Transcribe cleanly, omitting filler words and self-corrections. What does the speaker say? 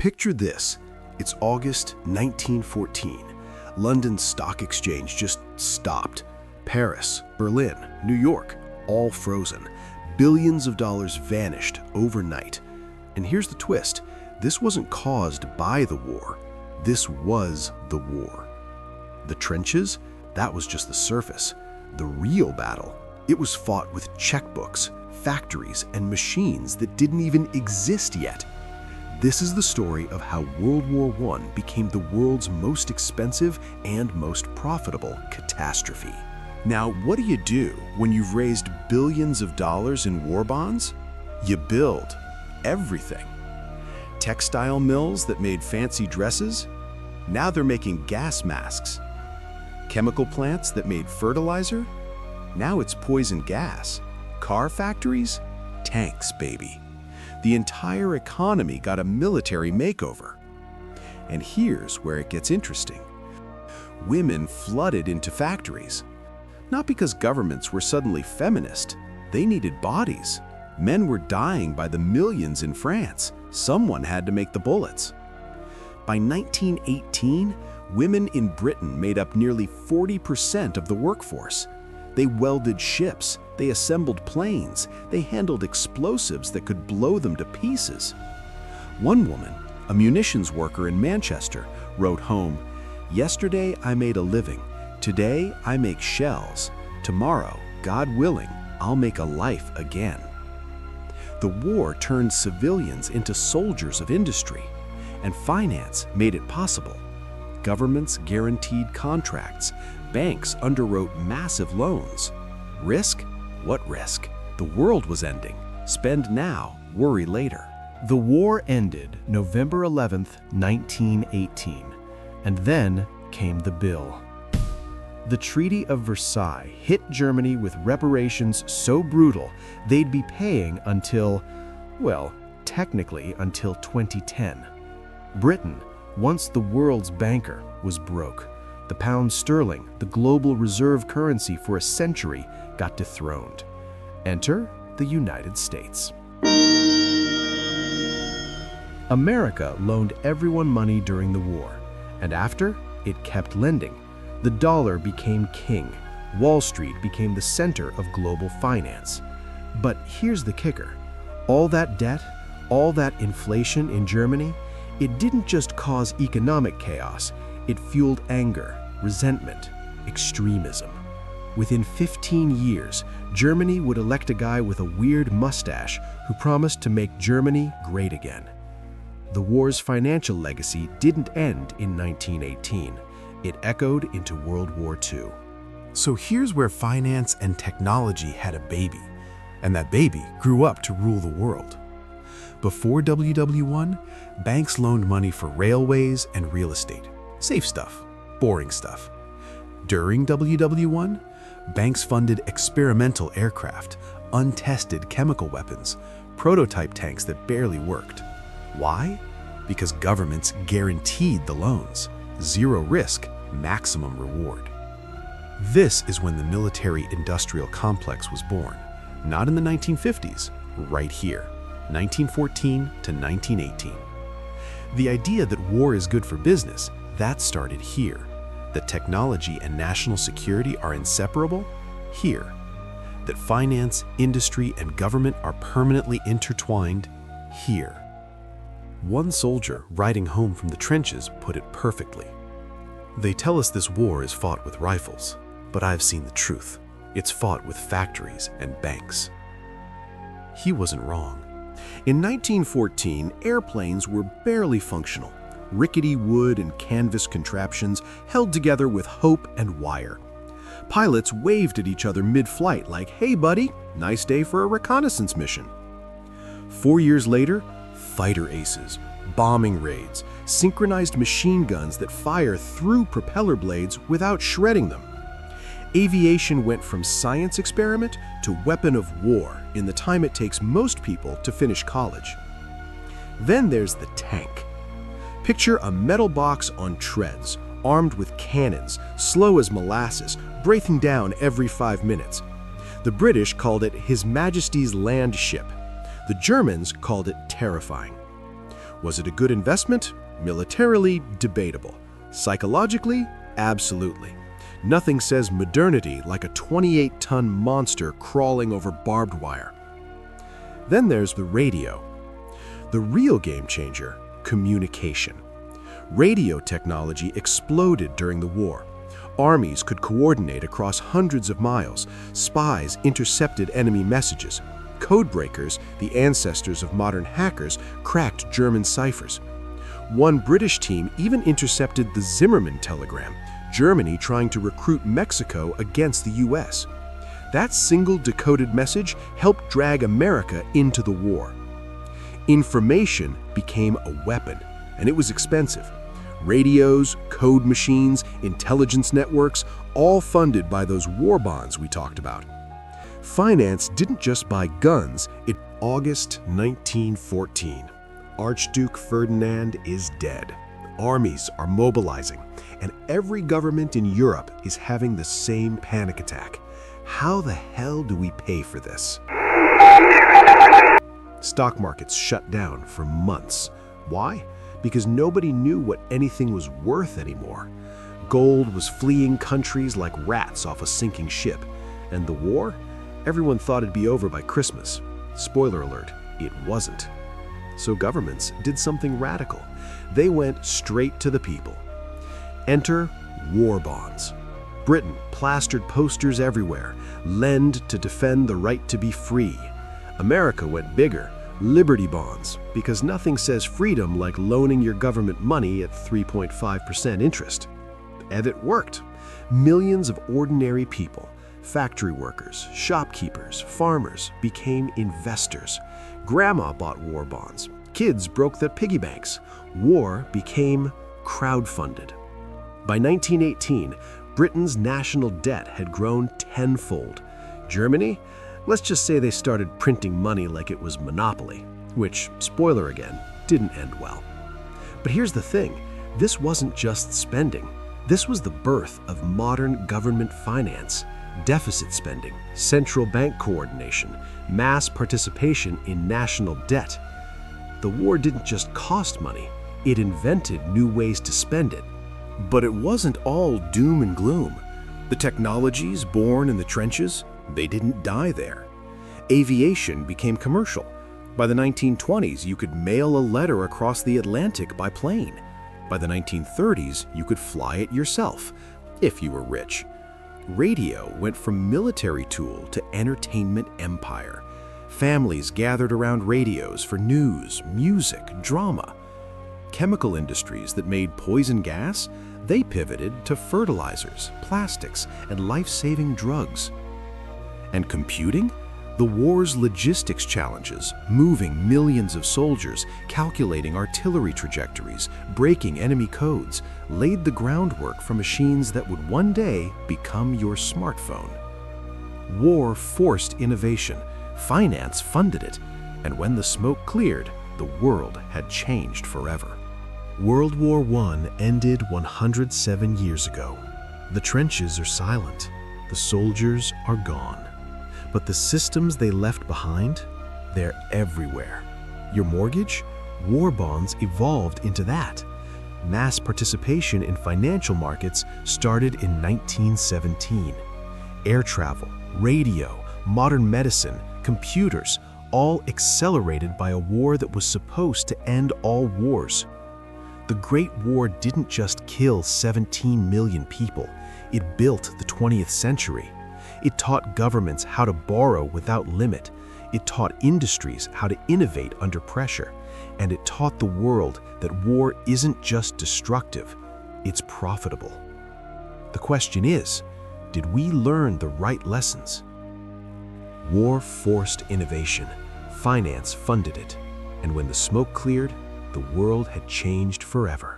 Picture this. It's August 1914. London's stock exchange just stopped. Paris, Berlin, New York, all frozen. Billions of dollars vanished overnight. And here's the twist. This wasn't caused by the war. This was the war. The trenches? That was just the surface. The real battle, it was fought with checkbooks, factories, and machines that didn't even exist yet. This is the story of how World War I became the world's most expensive and most profitable catastrophe. Now, what do you do when you've raised billions of dollars in war bonds? You build everything. Textile mills that made fancy dresses? Now they're making gas masks. Chemical plants that made fertilizer? Now it's poison gas. Car factories? Tanks, baby. The entire economy got a military makeover. And here's where it gets interesting. Women flooded into factories. Not because governments were suddenly feminist. They needed bodies. Men were dying by the millions in France. Someone had to make the bullets. By 1918, women in Britain made up nearly 40% of the workforce. They welded ships, they assembled planes, they handled explosives that could blow them to pieces. One woman, a munitions worker in Manchester, wrote home, "Yesterday I made a living. Today I make shells. Tomorrow, God willing, I'll make a life again." The war turned civilians into soldiers of industry, and finance made it possible. Governments guaranteed contracts. Banks underwrote massive loans. Risk? What risk? The world was ending. Spend now, worry later. The war ended November 11th, 1918, and then came the bill. The Treaty of Versailles hit Germany with reparations so brutal they'd be paying until, well, technically until 2010. Britain, once the world's banker, was broke. The pound sterling, the global reserve currency for a century, got dethroned. Enter the United States. America loaned everyone money during the war, and after, it kept lending. The dollar became king. Wall Street became the center of global finance. But here's the kicker. All that debt, all that inflation in Germany, it didn't just cause economic chaos, it fueled anger, resentment, extremism. Within 15 years, Germany would elect a guy with a weird mustache who promised to make Germany great again. The war's financial legacy didn't end in 1918. It echoed into World War II. So here's where finance and technology had a baby, and that baby grew up to rule the world. Before WW1, banks loaned money for railways and real estate. Safe stuff, boring stuff. During WW1, banks funded experimental aircraft, untested chemical weapons, prototype tanks that barely worked. Why? Because governments guaranteed the loans. Zero risk, maximum reward. This is when the military-industrial complex was born. Not in the 1950s, right here, 1914 to 1918. The idea that war is good for business, that started here. That technology and national security are inseparable, here. That finance, industry, and government are permanently intertwined, here. One soldier riding home from the trenches put it perfectly. They tell us this war is fought with rifles, but I've seen the truth. It's fought with factories and banks. He wasn't wrong. In 1914, airplanes were barely functional. Rickety wood and canvas contraptions held together with hope and wire. Pilots waved at each other mid-flight like, "Hey buddy, nice day for a reconnaissance mission." 4 years later, fighter aces, bombing raids, synchronized machine guns that fire through propeller blades without shredding them. Aviation went from science experiment to weapon of war in the time it takes most people to finish college. Then there's the tank. Picture a metal box on treads, armed with cannons, slow as molasses, breaking down every 5 minutes. The British called it His Majesty's Land Ship. The Germans called it terrifying. Was it a good investment? Militarily, debatable. Psychologically, absolutely. Nothing says modernity like a 28-ton monster crawling over barbed wire. Then there's the radio. The real game changer, communication. Radio technology exploded during the war. Armies could coordinate across hundreds of miles. Spies intercepted enemy messages. Codebreakers, the ancestors of modern hackers, cracked German ciphers. One British team even intercepted the Zimmermann telegram, Germany trying to recruit Mexico against the US. That single decoded message helped drag America into the war. Information became a weapon, and it was expensive. Radios, code machines, intelligence networks, all funded by those war bonds we talked about. Finance didn't just buy guns. August 1914. Archduke Ferdinand is dead. Armies are mobilizing, and every government in Europe is having the same panic attack. How the hell do we pay for this? Stock markets shut down for months. Why? Because nobody knew what anything was worth anymore. Gold was fleeing countries like rats off a sinking ship. And the war? Everyone thought it'd be over by Christmas. Spoiler alert, it wasn't. So governments did something radical. They went straight to the people. Enter war bonds. Britain plastered posters everywhere, lend to defend the right to be free. America went bigger, Liberty bonds, because nothing says freedom like loaning your government money at 3.5% interest. And it worked. Millions of ordinary people, factory workers, shopkeepers, farmers, became investors. Grandma bought war bonds. Kids broke their piggy banks. War became crowdfunded. By 1918, Britain's national debt had grown tenfold. Germany? Let's just say they started printing money like it was Monopoly, which, spoiler again, didn't end well. But here's the thing, this wasn't just spending. This was the birth of modern government finance, deficit spending, central bank coordination, mass participation in national debt. The war didn't just cost money, it invented new ways to spend it. But it wasn't all doom and gloom. The technologies born in the trenches, they didn't die there. Aviation became commercial. By the 1920s, you could mail a letter across the Atlantic by plane. By the 1930s, you could fly it yourself, if you were rich. Radio went from military tool to entertainment empire. Families gathered around radios for news, music, drama. Chemical industries that made poison gas, they pivoted to fertilizers, plastics, and life-saving drugs. And computing? The war's logistics challenges, moving millions of soldiers, calculating artillery trajectories, breaking enemy codes, laid the groundwork for machines that would one day become your smartphone. War forced innovation, finance funded it, and when the smoke cleared, the world had changed forever. World War I ended 107 years ago. The trenches are silent, the soldiers are gone. But the systems they left behind, they're everywhere. Your mortgage? War bonds evolved into that. Mass participation in financial markets started in 1917. Air travel, radio, modern medicine, computers, all accelerated by a war that was supposed to end all wars. The Great War didn't just kill 17 million people, it built the 20th century. It taught governments how to borrow without limit. It taught industries how to innovate under pressure. And it taught the world that war isn't just destructive, it's profitable. The question is, did we learn the right lessons? War forced innovation. Finance funded it. And when the smoke cleared, the world had changed forever.